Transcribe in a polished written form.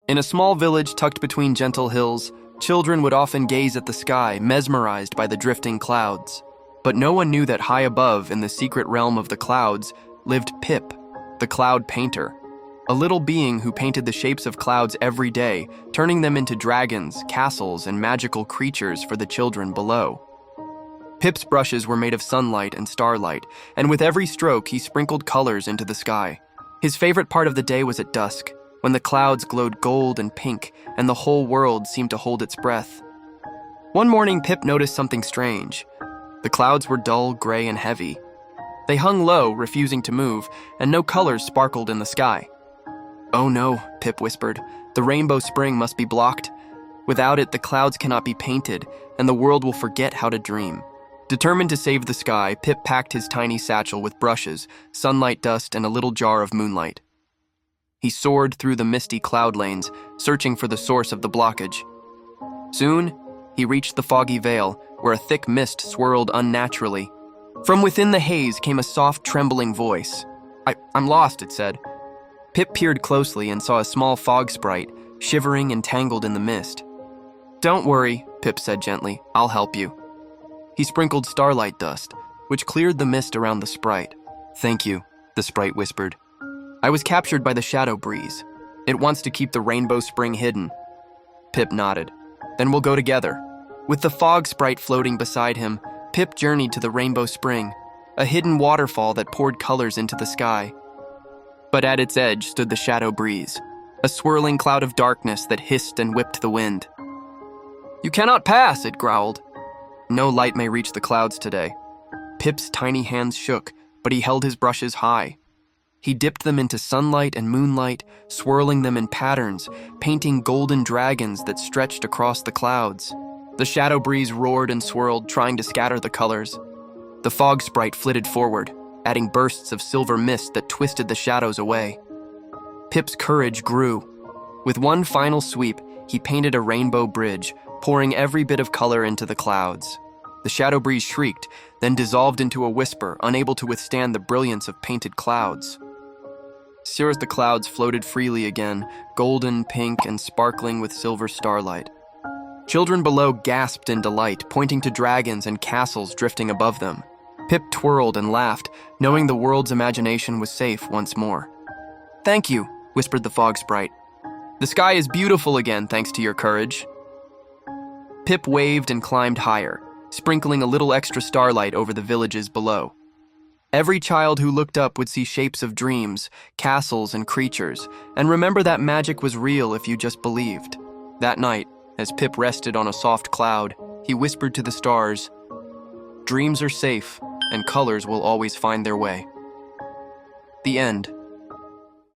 In a small village tucked between gentle hills, children would often gaze at the sky, mesmerized by the drifting clouds. But no one knew that high above, in the secret realm of the clouds, lived Pip, the cloud painter, a little being who painted the shapes of clouds every day, turning them into dragons, castles, and magical creatures for the children below. Pip's brushes were made of sunlight and starlight, and with every stroke he sprinkled colors into the sky. His favorite part of the day was at dusk, when the clouds glowed gold and pink, and the whole world seemed to hold its breath. One morning, Pip noticed something strange. The clouds were dull, gray, and heavy. They hung low, refusing to move, and no colors sparkled in the sky. "Oh no," Pip whispered. "The rainbow spring must be blocked. Without it, the clouds cannot be painted, and the world will forget how to dream." Determined to save the sky, Pip packed his tiny satchel with brushes, sunlight dust, and a little jar of moonlight. He soared through the misty cloud lanes, searching for the source of the blockage. Soon, he reached the foggy veil, where a thick mist swirled unnaturally. From within the haze came a soft, trembling voice. I'm lost," it said. Pip peered closely and saw a small fog sprite, shivering and tangled in the mist. "Don't worry," Pip said gently. "I'll help you." He sprinkled starlight dust, which cleared the mist around the sprite. "Thank you," the sprite whispered. "I was captured by the shadow breeze. It wants to keep the rainbow spring hidden." Pip nodded. "Then we'll go together." With the fog sprite floating beside him, Pip journeyed to the rainbow spring, a hidden waterfall that poured colors into the sky. But at its edge stood the shadow breeze, a swirling cloud of darkness that hissed and whipped the wind. "You cannot pass," it growled. "No light may reach the clouds today." Pip's tiny hands shook, but he held his brushes high. He dipped them into sunlight and moonlight, swirling them in patterns, painting golden dragons that stretched across the clouds. The shadow breeze roared and swirled, trying to scatter the colors. The fog sprite flitted forward, adding bursts of silver mist that twisted the shadows away. Pip's courage grew. With one final sweep, he painted a rainbow bridge, pouring every bit of color into the clouds. The shadow breeze shrieked, then dissolved into a whisper, unable to withstand the brilliance of painted clouds. Soon as the clouds floated freely again, golden, pink, and sparkling with silver starlight. Children below gasped in delight, pointing to dragons and castles drifting above them. Pip twirled and laughed, knowing the world's imagination was safe once more. "Thank you," whispered the fog sprite. "The sky is beautiful again thanks to your courage." Pip waved and climbed higher, sprinkling a little extra starlight over the villages below. Every child who looked up would see shapes of dreams, castles, and creatures, and remember that magic was real if you just believed. That night, as Pip rested on a soft cloud, he whispered to the stars, "Dreams are safe, and colors will always find their way." The end.